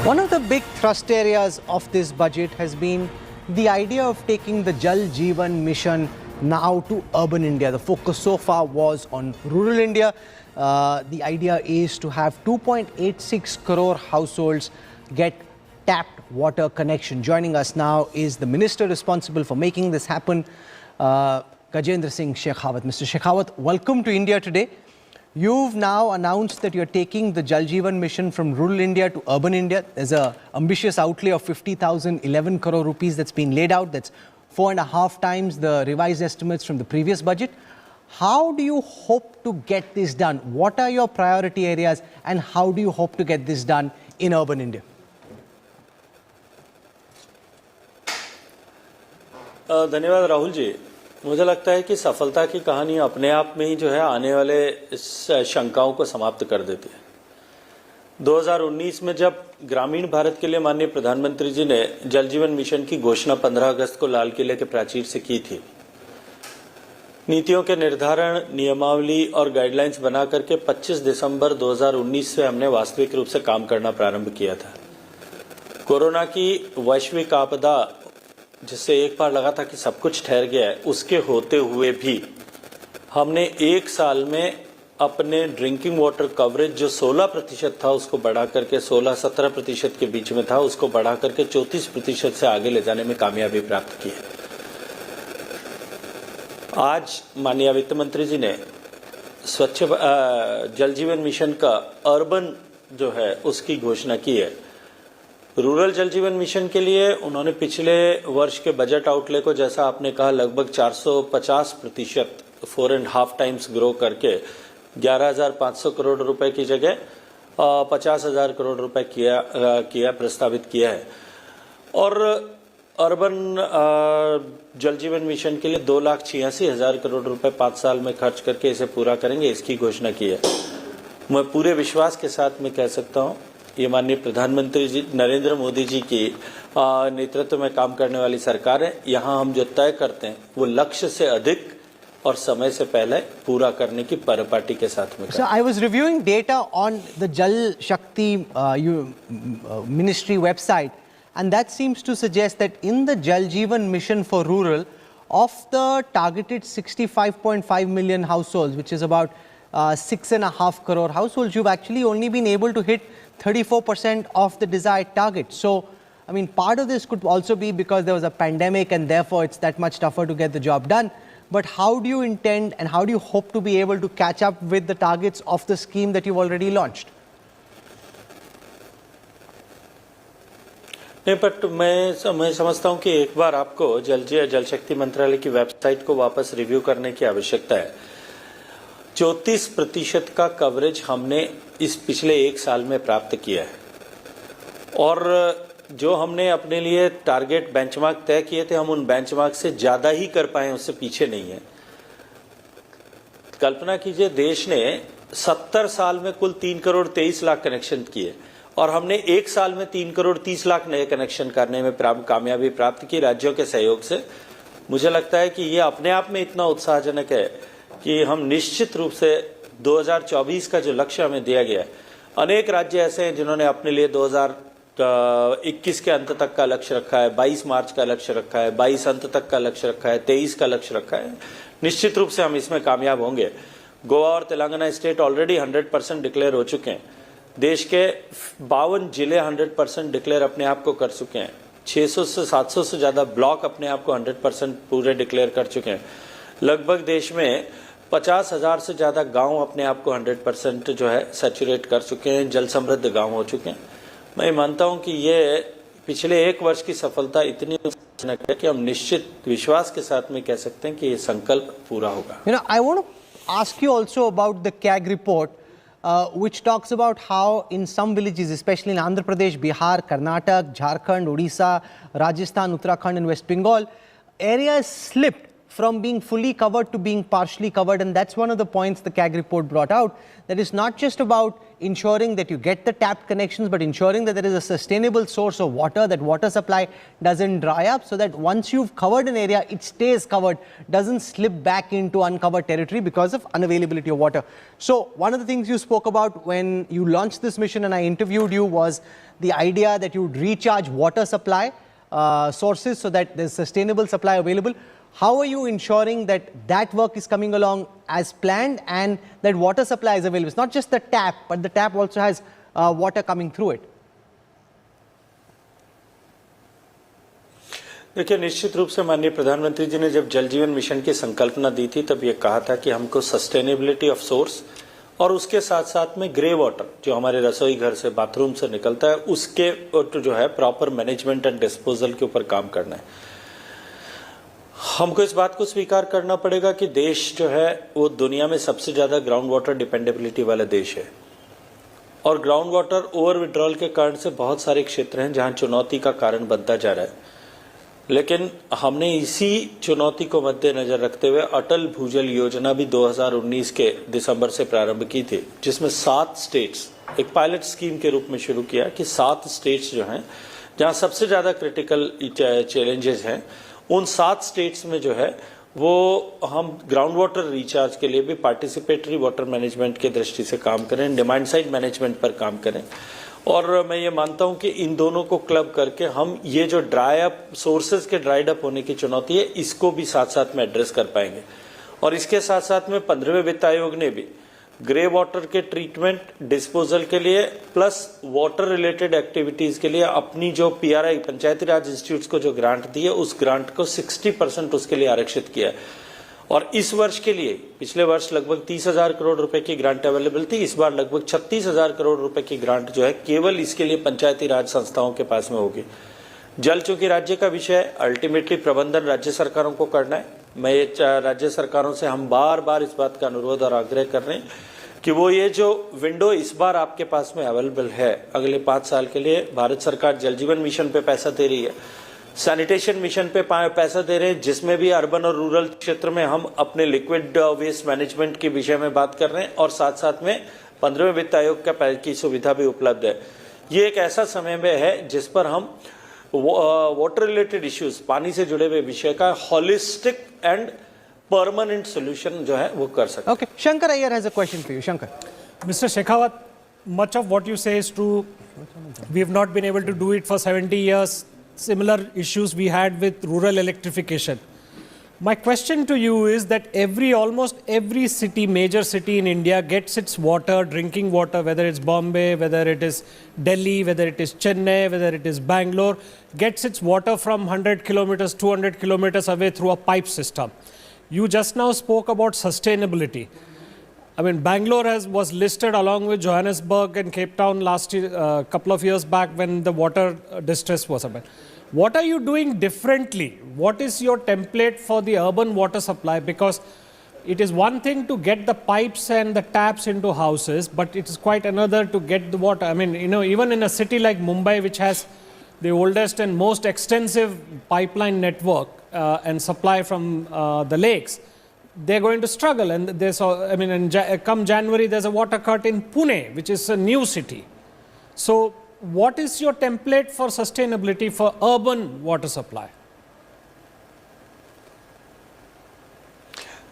One of the big thrust areas of this budget has been the idea of taking the Jal Jeevan mission now to urban India. The focus so far was on rural India. The idea is to have 2.86 crore households get tapped water connection. Joining us now is the minister responsible for making this happen, Gajendra Singh Shekhawat. Mr. Shekhawat, welcome to India today. You've now announced that you're taking the Jal Jeevan mission from rural India to urban India. There's an ambitious outlay of 11 crore rupees that's been laid out. That's 4.5 times the revised estimates from the previous budget. How do you hope to get this done? What are your priority areas and how do you hope to get this done in urban India? धन्यवाद राहुल जी। मुझे लगता है कि सफलता की कहानी अपने आप में ही जो है आने वाले शंकाओं को समाप्त कर देती है। 2019 में जब ग्रामीण भारत के लिए माननीय प्रधानमंत्री जी ने जल जीवन मिशन की घोषणा 15 अगस्त को लाल किले के प्राचीर से की थी, नीतियों के निर्धारण, नियमावली और गाइडलाइंस बना करके 25 दिसंबर 2019 से हमने वास्तविक रूप से काम करना प्रारंभ किया था। कोरोना की वैश्विक आपदा जिससे एक बार लगा था कि सब कुछ ठहर गया है, उसके होते हुए भी हमने एक साल में अपने ड्रिंकिंग वाटर कवरेज जो 16% था उसको बढ़ा करके 16-17% के बीच में था, उसको बढ़ा करके 34% से आगे ले जाने में कामयाबी प्राप्त की है। आज माननीय वित्त मंत्री जी ने स्वच्छ जल जीवन मिशन का अर्बन जो है उसकी घोषणा की है। रूरल जल जीवन मिशन के लिए उन्होंने पिछले वर्ष के बजट आउटले को, जैसा आपने कहा, लगभग 450%, 4.5 टाइम्स ग्रो करके 11,500 करोड़ रुपए की जगह 50,000 करोड़ रुपए प्रस्तावित किया है। और अर्बन जल जीवन मिशन के लिए 2,86,000 करोड़ रुपए 5 साल में खर्च करके इसे पूरा करेंगे, इसकी घोषणा की है। मैं पूरे विश्वास के साथ में कह सकता हूं, ये माननीय प्रधानमंत्री जी नरेंद्र मोदी जी की नेतृत्व में काम करने वाली सरकार है। यहाँ हम जो तय करते हैं वो लक्ष्य से अधिक और समय से पहले पूरा करने की परिपाटी के साथ में। So I was reviewing data on the Jal Shakti ministry website, and that seems to suggest that in the Jal Jeevan mission for rural, of the targeted 65.5 million households, which is about 6.5 crore households, you've actually only been able to hit 34% of the desired target. So, I mean, part of this could also be because there was a pandemic and therefore it's that much tougher to get the job done. But how do you intend and how do you hope to be able to catch up with the targets of the scheme that you've already launched? नहीं, but मैं समझता हूं कि एक बार आपको जल शक्ति मंत्रालय की वेबसाइट को वापस रिव्यू करने की आवश्यकता है। 34% का कवरेज हमने इस पिछले एक साल में प्राप्त किया है और जो हमने अपने लिए टारगेट बेंचमार्क तय किए थे, हम उन बेंचमार्क से ज्यादा ही कर पाए, उससे पीछे नहीं है। कल्पना कीजिए, देश ने 70 साल में कुल 3 करोड़ 23 लाख कनेक्शन किए और हमने एक साल में 3 करोड़ 30 लाख नए कनेक्शन करने में कामयाबी प्राप्त की राज्यों के सहयोग से। मुझे लगता है कि ये अपने आप में इतना उत्साहजनक है कि हम निश्चित रूप से 2024 का जो लक्ष्य हमें दिया गया है, अनेक राज्य ऐसे हैं जिन्होंने अपने लिए 2021 के अंत तक का लक्ष्य रखा है, 22 मार्च का लक्ष्य रखा है, 22 अंत तक का लक्ष्य रखा है, 23 का लक्ष्य रखा है। निश्चित रूप से हम इसमें कामयाब होंगे। गोवा और तेलंगाना स्टेट ऑलरेडी 100% डिक्लेयर हो चुके हैं। देश के 52 जिले 100% डिक्लेयर अपने आप को कर चुके हैं। 600 से 700 से ज्यादा ब्लॉक अपने आप को 100% पूरे डिक्लेयर कर चुके हैं। लगभग देश में 50,000 से ज्यादा गांव अपने आप को 100% जो है सैचुरेट कर चुके हैं, जल समृद्ध गांव हो चुके हैं। मैं मानता हूं कि ये पिछले एक वर्ष की सफलता इतनी उत्साहजनक है कि हम निश्चित विश्वास के साथ में कह सकते हैं कि ये संकल्प पूरा होगा। You know, I want to ask you also about the CAG report, which talks about how in some villages, especially in Andhra Pradesh, Bihar, Karnataka, Jharkhand, Odisha, Rajasthan, Uttarakhand and West Bengal, areas slipped from being fully covered to being partially covered, and that's one of the points the CAG report brought out, that it's not just about ensuring that you get the tapped connections, but ensuring that there is a sustainable source of water, that water supply doesn't dry up, so that once you've covered an area, it stays covered, doesn't slip back into uncovered territory because of unavailability of water. So one of the things you spoke about when you launched this mission and I interviewed you was the idea that you would recharge water supply sources so that there's sustainable supply available. How are you ensuring that that work is coming along as planned and that water supply is available? It's not just the tap, but the tap also has water coming through it. देखिए, निश्चित रूप से माननीय प्रधानमंत्री जी ने जब जल जीवन मिशन की संकल्पना दी थी तब ये कहा था कि हमको सस्टेनेबिलिटी ऑफ सोर्स और उसके साथ साथ में ग्रे वाटर जो हमारे रसोई घर से बाथरूम से निकलता है उसके जो है प्रॉपर मैनेजमेंट एंड डिस्पोजल के ऊपर काम करना है। हमको इस बात को स्वीकार करना पड़ेगा कि देश जो है वो दुनिया में सबसे ज्यादा ग्राउंड वाटर डिपेंडेबिलिटी वाला देश है और ग्राउंड वाटर ओवर विड्रॉल के कारण से बहुत सारे क्षेत्र हैं जहां चुनौती का कारण बनता जा रहा है। लेकिन हमने इसी चुनौती को मद्देनजर रखते हुए अटल भूजल योजना भी 2019 के दिसंबर से प्रारंभ की थी, जिसमें 7 स्टेट्स एक पायलट स्कीम के रूप में शुरू किया कि 7 स्टेट्स जो हैं जहां सबसे ज्यादा क्रिटिकल चैलेंजेस हैं उन 7 स्टेट्स में जो है वो हम ग्राउंड वाटर रिचार्ज के लिए भी पार्टिसिपेटरी वाटर मैनेजमेंट के दृष्टि से काम करें, डिमांड साइड मैनेजमेंट पर काम करें। और मैं ये मानता हूं कि इन दोनों को क्लब करके हम ये जो ड्राई अप सोर्सेज के ड्राइड अप होने की चुनौती है इसको भी साथ साथ में एड्रेस कर पाएंगे। और इसके साथ साथ में 15वें वित्त आयोग ने भी ग्रे वाटर के ट्रीटमेंट डिस्पोजल के लिए प्लस वाटर रिलेटेड एक्टिविटीज के लिए अपनी जो पीआरआई पंचायती राज इंस्टीट्यूट्स को जो ग्रांट दी है उस ग्रांट को 60% उसके लिए आरक्षित किया है। और इस वर्ष के लिए पिछले वर्ष लगभग 30,000 करोड़ रुपए की ग्रांट अवेलेबल थी, इस बार लगभग 36,000 करोड़ रुपए की ग्रांट जो है केवल इसके लिए पंचायती राज संस्थाओं के पास में होगी। जल चूंकि राज्य का विषय है, अल्टीमेटली प्रबंधन राज्य सरकारों को करना है। मैं राज्य सरकारों से हम बार बार इस बात का अनुरोध और आग्रह कर रहे हैं कि वो ये जो विंडो इस बार आपके पास में अवेलेबल है अगले 5 साल के लिए, भारत सरकार जल जीवन मिशन पे पैसा दे रही है, सैनिटेशन मिशन पे पैसा दे रहे हैं, जिसमें भी अर्बन और रूरल क्षेत्र में हम अपने लिक्विड वेस्ट मैनेजमेंट के विषय में बात कर रहे हैं और साथ साथ में 15वें वित्त आयोग की सुविधा भी उपलब्ध है। ये एक ऐसा समय में है जिस पर हम वाटर रिलेटेड इश्यूज, पानी से जुड़े हुए विषय का हॉलिस्टिक एंड परमानेंट सोल्यूशन जो है वो कर सकते हैं। Okay, Shankar Iyer has a question for you. Shankar. Mr. Shekhawat, much of what you say is true. We have not been able to do it for 70 years. Similar issues we had with rural electrification. My question to you is that almost every city, major city in India gets its water, drinking water, whether it's Bombay, whether it is Delhi, whether it is Chennai, whether it is Bangalore, gets its water from 100 kilometers, 200 kilometers away through a pipe system. You just now spoke about sustainability. I mean, Bangalore was listed along with Johannesburg and Cape Town last year, couple of years back when the water distress was happening. What are you doing differently? What is your template for the urban water supply? Because it is one thing to get the pipes and the taps into houses, but it is quite another to get the water. I mean, even in a city like Mumbai, which has the oldest and most extensive pipeline network and supply from the lakes, they're going to struggle. And come January, there's a water cut in Pune, which is a new city. So what is your template for sustainability for urban water supply?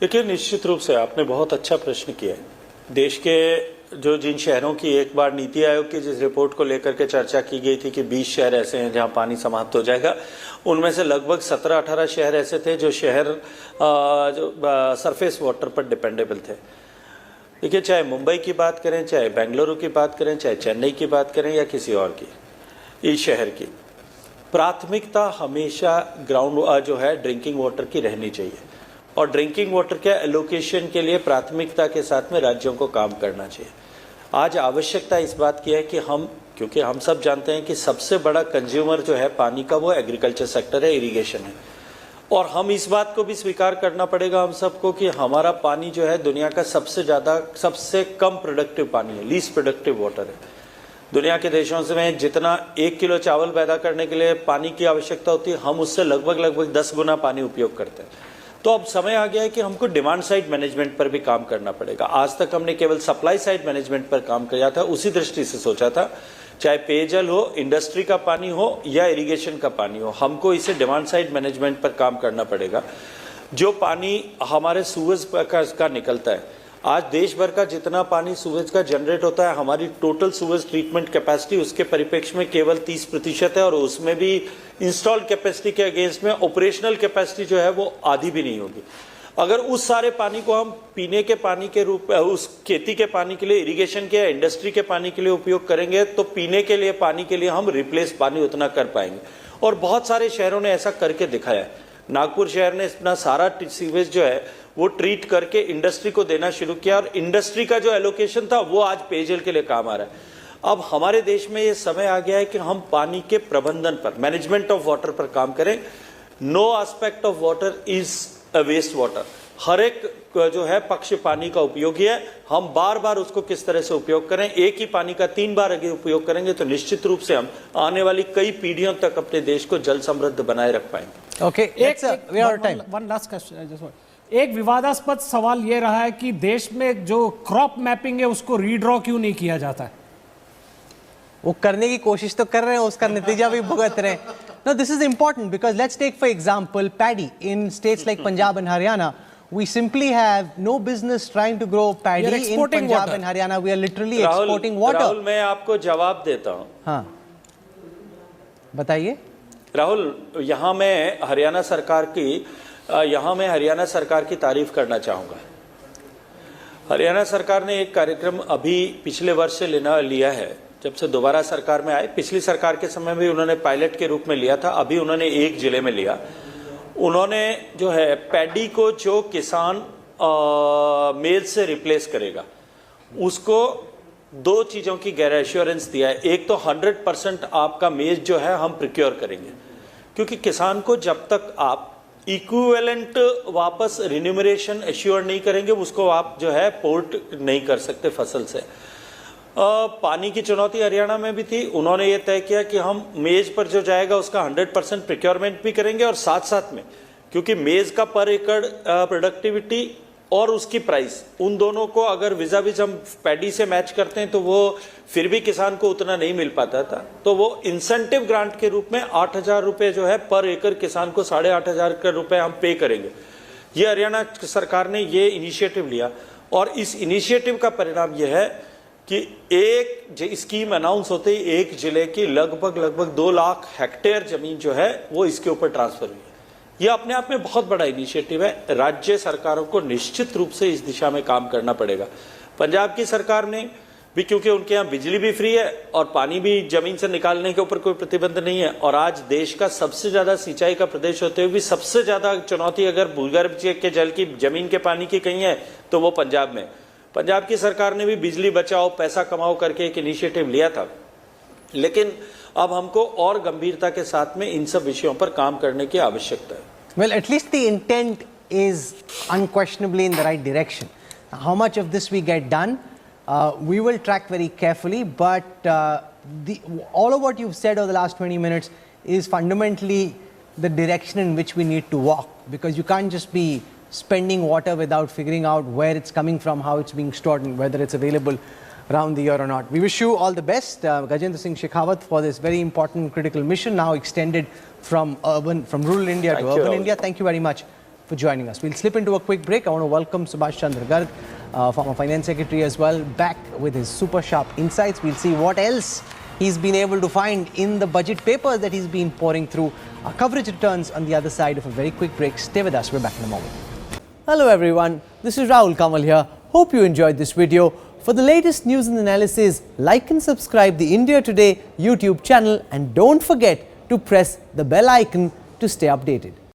देखिए, निश्चित रूप से आपने बहुत अच्छा प्रश्न किया है। देश के जिन शहरों की एक बार नीति आयोग की जिस रिपोर्ट को लेकर के चर्चा की गई थी कि 20 शहर ऐसे हैं जहां पानी समाप्त हो जाएगा, उनमें से लगभग 17-18 शहर ऐसे थे जो सरफेस वाटर पर डिपेंडेबल थे। देखिए, चाहे मुंबई की बात करें, चाहे बेंगलुरु की बात करें, चाहे चेन्नई की बात करें या किसी और की, इस शहर की प्राथमिकता हमेशा ग्राउंड जो है ड्रिंकिंग वाटर की रहनी चाहिए और ड्रिंकिंग वाटर के एलोकेशन के लिए प्राथमिकता के साथ में राज्यों को काम करना चाहिए। आज आवश्यकता इस बात की है कि क्योंकि हम सब जानते हैं कि सबसे बड़ा कंज्यूमर जो है पानी का वो एग्रीकल्चर सेक्टर है, इरिगेशन है, और हम इस बात को भी स्वीकार करना पड़ेगा हम सबको कि हमारा पानी जो है दुनिया का सबसे कम प्रोडक्टिव पानी है, लीस्ट प्रोडक्टिव वाटर है। दुनिया के देशों से में जितना 1 किलो चावल पैदा करने के लिए पानी की आवश्यकता होती है, हम उससे लगभग 10 गुना पानी उपयोग करते हैं। तो अब समय आ गया है कि हमको डिमांड साइड मैनेजमेंट पर भी काम करना पड़ेगा। आज तक हमने केवल सप्लाई साइड मैनेजमेंट पर काम किया था, उसी दृष्टि से सोचा था, चाहे पेयजल हो, इंडस्ट्री का पानी हो या इरिगेशन का पानी हो, हमको इसे डिमांड साइड मैनेजमेंट पर काम करना पड़ेगा। जो पानी हमारे सूरज का निकलता है, आज देश भर का जितना पानी सूरज का जनरेट होता है, हमारी टोटल सूरज ट्रीटमेंट कैपेसिटी उसके परिप्रेक्ष्य में केवल 30% है, और उसमें भी इंस्टॉल्ड कैपेसिटी के अगेंस्ट में ऑपरेशनल कैपेसिटी जो है वो आधी भी नहीं होगी। अगर उस सारे पानी को हम पीने के पानी के रूप उस खेती के पानी के लिए, इरिगेशन के या इंडस्ट्री के पानी के लिए उपयोग करेंगे, तो पीने के लिए पानी के लिए हम रिप्लेस पानी उतना कर पाएंगे। और बहुत सारे शहरों ने ऐसा करके दिखाया है। नागपुर शहर ने अपना सारा सीवेज जो है वो ट्रीट करके इंडस्ट्री को देना शुरू किया, और इंडस्ट्री का जो एलोकेशन था वो आज पेयजल के लिए काम आ रहा है। अब हमारे देश में ये समय आ गया है कि हम पानी के प्रबंधन पर, मैनेजमेंट ऑफ वाटर पर काम करें। No aspect of water is a waste water. हर एक जो है पक्ष पानी का उपयोगी है। हम बार बार उसको किस तरह से उपयोग करें, एक ही पानी का 3 बार अगर उपयोग करेंगे तो निश्चित रूप से हम आने वाली कई पीढ़ियों तक अपने देश को जल समृद्ध बनाए रख पाएंगे। Okay, we are out of time. One last question. I just want. एक विवादास्पद सवाल ये रहा है कि देश में जो क्रॉप मैपिंग है उसको रीड्रॉ क्यों नहीं किया जाता है? वो करने की कोशिश तो कर रहे हैं, उसका नतीजा भी भुगत रहे हैं। Now this is important because let's take for example paddy in states like Punjab and Haryana. We simply have no business trying to grow paddy in exporting Punjab water. and Haryana. We are literally exporting water. Rahul, मैं आपको जवाब देता हूँ। हाँ, बताइए। राहुल, यहाँ मैं हरियाणा सरकार की तारीफ करना चाहूँगा। हरियाणा सरकार ने एक कार्यक्रम अभी पिछले वर्ष से लिया है, जब से दोबारा सरकार में आए। पिछली सरकार के समय भी उन्होंने पायलट के रूप में लिया था, अभी उन्होंने एक जिले में लिया। उन्होंने जो है पैडी को जो किसान मेज से रिप्लेस करेगा, उसको 2 चीज़ों की गैर एश्योरेंस दिया है। एक तो 100% आपका मेज जो है हम प्रिक्योर करेंगे, क्योंकि किसान को जब तक आप इक्विवेलेंट वापस रिन्यूमरेशन एश्योर नहीं करेंगे, उसको आप जो है पोर्ट नहीं कर सकते फसल से। पानी की चुनौती हरियाणा में भी थी। उन्होंने ये तय किया कि हम मेज पर जो जाएगा उसका 100% प्रिक्योरमेंट भी करेंगे, और साथ साथ में क्योंकि मेज का पर एकड़ प्रोडक्टिविटी और उसकी प्राइस, उन दोनों को अगर विजा विज हम पैडी से मैच करते हैं तो वो फिर भी किसान को उतना नहीं मिल पाता था। तो वो इंसेंटिव ग्रांट के रूप में 8,000 रुपये जो है पर एकड़ किसान को 8,500 रुपये हम पे करेंगे। ये हरियाणा सरकार ने ये इनिशिएटिव लिया, और इस इनिशिएटिव का परिणाम यह है कि एक स्कीम अनाउंस होते ही एक जिले की लगभग 2 लाख हेक्टेयर जमीन जो है वो इसके ऊपर ट्रांसफर हुई है। यह अपने आप में बहुत बड़ा इनिशिएटिव है। राज्य सरकारों को निश्चित रूप से इस दिशा में काम करना पड़ेगा। पंजाब की सरकार ने भी, क्योंकि उनके यहाँ बिजली भी फ्री है और पानी भी जमीन से निकालने के ऊपर कोई प्रतिबंध नहीं है, और आज देश का सबसे ज्यादा सिंचाई का प्रदेश होते हुए भी सबसे ज्यादा चुनौती अगर भूगर्भ के जल की, जमीन के पानी की कहीं है तो वो पंजाब में। पंजाब की सरकार ने भी बिजली बचाओ पैसा कमाओ करके एक इनिशिएटिव लिया था, लेकिन अब हमको और गंभीरता के साथ में इन सब विषयों पर काम करने की आवश्यकता है। Well, at least the intent is unquestionably in the right direction. How much of this we get done, we will track very carefully, but all of what you've said over the last 20 minutes is fundamentally the direction in which we need to walk, because you can't just be spending water without figuring out where it's coming from, how it's being stored, and whether it's available around the year or not. We wish you all the best, Gajendra Singh Shekhawat, for this very important critical mission now extended from rural India to urban India. Thank you very much for joining us. We'll slip into a quick break. I want to welcome Subhash Chandra Garg, former Finance Secretary as well, back with his super sharp insights. We'll see what else he's been able to find in the budget papers that he's been pouring through. Our coverage returns on the other side of a very quick break. Stay with us. We're back in a moment. Hello everyone. This is Rahul Kamal here. Hope you enjoyed this video. For the latest news and analysis, like and subscribe the India Today YouTube channel, and don't forget to press the bell icon to stay updated.